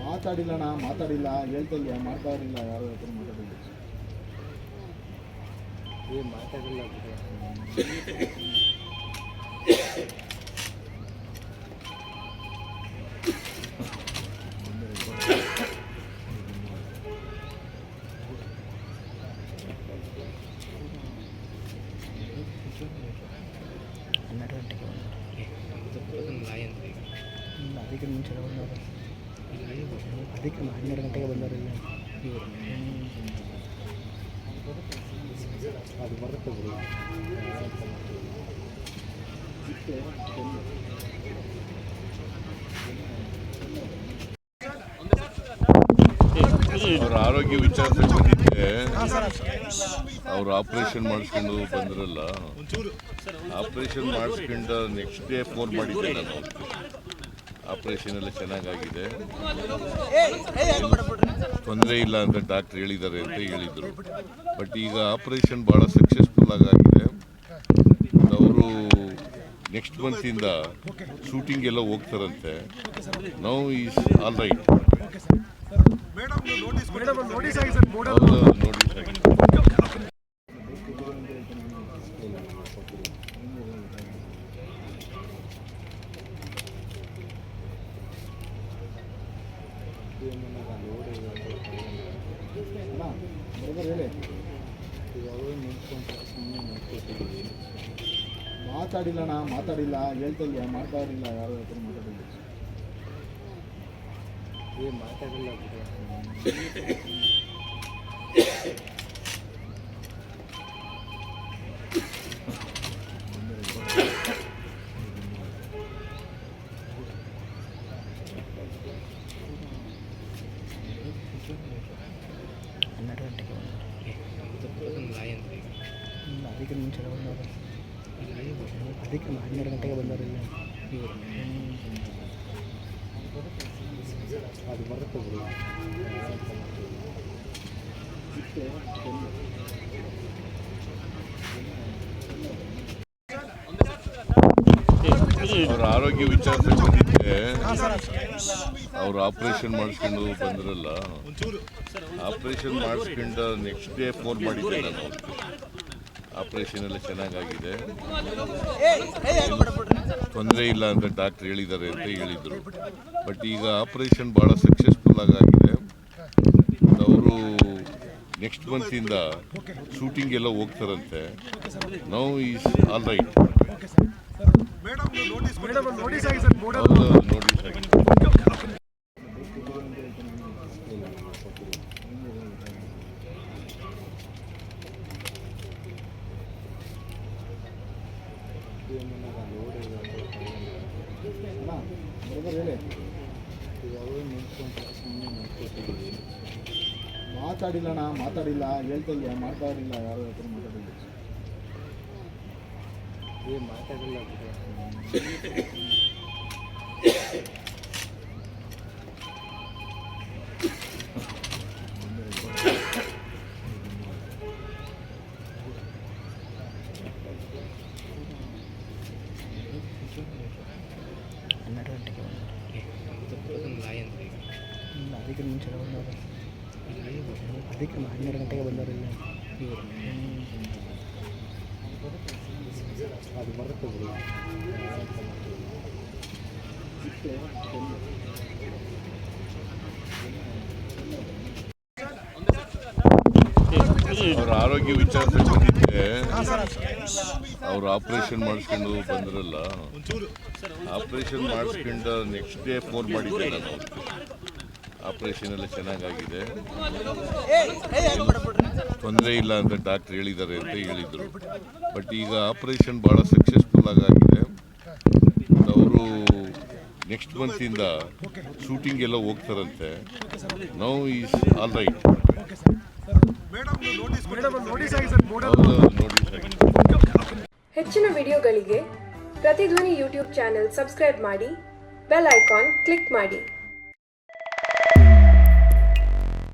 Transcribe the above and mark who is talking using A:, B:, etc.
A: ಮಾತಾಡಿಲ್ಲಣ್ಣ, ಮಾತಾಡಿಲ್ಲ ಹೇಳ್ತಾ ಇಲ್ಲ, ಮಾತಾಡಿಲ್ಲ, ಯಾರು ಹತ್ರ ಮಾತಾಡಿಲ್ಲ. ಮಾತಾಡಿಲ್ಲ ಅದಕ್ಕೆ ಮುಂಚೆ ಬಂದವರು, ಅದಕ್ಕೆ 12 ಗಂಟೆಗೆ ಬಂದವರಿಲ್ಲ ಇವರು. ಅದು ಬರುತ್ತೆ ಬಿಡಿ.
B: ಅವ್ರ ಆರೋಗ್ಯ ವಿಚಾರದಲ್ಲಿ ಬಂದಿದ್ದೆ. ಅವ್ರು ಆಪರೇಷನ್ ಮಾಡಿಸ್ಕೊಂಡು ಬಂದ್ರಲ್ಲ, ಆಪರೇಷನ್ ಮಾಡಿಸ್ಕೊಂಡು ನೆಕ್ಸ್ಟ್ ಡೇ ಫೋನ್ ಮಾಡಿದ್ದೆ ನಾನು. ಆಪರೇಷನ್ ಎಲ್ಲ ಚೆನ್ನಾಗಾಗಿದೆ, ತೊಂದರೆ ಇಲ್ಲ ಅಂತ ಡಾಕ್ಟರ್ ಹೇಳಿದ್ದಾರೆ ಅಂತ ಹೇಳಿದರು. ಬಟ್ ಈಗ ಆಪರೇಷನ್ ಭಾಳ ಸಕ್ಸಸ್ಫುಲ್ ಆಗಿದೆ. ಅವರು ನೆಕ್ಸ್ಟ್ ಮಂತಿಂದ ಶೂಟಿಂಗ್ ಎಲ್ಲ ಹೋಗ್ತಾರಂತೆ. Now is all right. Notice ಆಗಿದೆ.
A: ಮಾತಾಡಿಲ್ಲಣ್ಣ, ಮಾತಾಡಿಲ್ಲ ಹೇಳ್ತಾ ಇಲ್ಲ, ಮಾತಾಡಿಲ್ಲ, ಯಾರು ಹತ್ರ ಮಾತಾಡಿಲ್ಲ. ಮಾತಾಡಿಲ್ಲ ಅದಕ್ಕೆ ಮುಂಚೆ ಬಂದವರು, ಅದಕ್ಕೆ 12 ಗಂಟೆಗೆ ಬಂದವರಿಲ್ಲ ಇವರು. ಅದು ಬರುತ್ತೆ ಬಿಡಿ.
B: ಅವ್ರ ಆರೋಗ್ಯ ವಿಚಾರದಲ್ಲಿ ಬಂದಿದ್ದೆ. ಅವ್ರು ಆಪರೇಷನ್ ಮಾಡಿಸ್ಕೊಂಡು ಬಂದ್ರಲ್ಲ, ಆಪರೇಷನ್ ಮಾಡಿಸ್ಕೊಂಡು ನೆಕ್ಸ್ಟ್ ಡೇ ಫೋನ್ ಮಾಡಿದ್ದೆ ನಾನು. ಆಪರೇಷನ್ ಎಲ್ಲ ಚೆನ್ನಾಗಾಗಿದೆ, ತೊಂದರೆ ಇಲ್ಲ ಅಂತ ಡಾಕ್ಟರ್ ಹೇಳಿದ್ದಾರೆ ಅಂತ ಹೇಳಿದರು. ಬಟ್ ಈಗ ಆಪರೇಷನ್ ಭಾಳ ಸಕ್ಸಸ್ಫುಲ್ ಆಗಿದೆ. ಅವರು ನೆಕ್ಸ್ಟ್ ಮಂತಿಂದ ಶೂಟಿಂಗ್ ಎಲ್ಲ ಹೋಗ್ತಾರಂತೆ. Now is all right. Notice ಆಗಿದೆ.
A: ಮಾತಾಡಿಲ್ಲಣ್ಣ, ಮಾತಾಡಿಲ್ಲ ಹೇಳ್ತಾ ಇಲ್ಲ, ಮಾತಾಡಿಲ್ಲ, ಯಾರು ಹತ್ರ ಮಾತಾಡಿಲ್ಲ. ಮಾತಾಡಿಲ್ಲ ಅದಕ್ಕೆ ಮುಂಚೆ ಬಂದವರು, ಅದಕ್ಕೆ 12 ಗಂಟೆಗೆ ಬಂದವರಿಲ್ಲ ಇವರು. ಅದು ಬರುತ್ತೆ ಬಿಡಿ.
B: ಅವ್ರ ಆರೋಗ್ಯ ವಿಚಾರದಲ್ಲಿ ಬಂದಿದ್ದೆ. ಅವ್ರು ಆಪರೇಷನ್ ಮಾಡಿಸ್ಕೊಂಡು ಬಂದ್ರಲ್ಲ, ಆಪರೇಷನ್ ಮಾಡಿಸ್ಕೊಂಡು ನೆಕ್ಸ್ಟ್ ಡೇ ಫೋನ್ ಮಾಡಿದ್ದೆ ನಾನು. ಆಪರೇಷನ್ ಎಲ್ಲ ಚೆನ್ನಾಗಾಗಿದೆ, ತೊಂದರೆ ಇಲ್ಲ ಅಂತ ಡಾಕ್ಟರ್ ಹೇಳಿದ್ದಾರೆ ಅಂತ ಹೇಳಿದರು. ಬಟ್ ಈಗ ಆಪರೇಷನ್ ಭಾಳ ಸಕ್ಸಸ್ಫುಲ್ ಆಗಿದೆ. ಅವರು ನೆಕ್ಸ್ಟ್ ಮಂತಿಂದ ಶೂಟಿಂಗ್ ಎಲ್ಲ ಹೋಗ್ತಾರಂತೆ. Now is all right.
C: ಹೆಚ್ಚಿನ ವಿಡಿಯೋಗಳಿಗೆ ಪ್ರತಿಧ್ವನಿ ಯೂಟ್ಯೂಬ್ ಚಾನೆಲ್ ಸಬ್ಸ್ಕ್ರೈಬ್ ಮಾಡಿ, ಬೆಲ್ ಐಕಾನ್ ಕ್ಲಿಕ್ ಮಾಡಿ.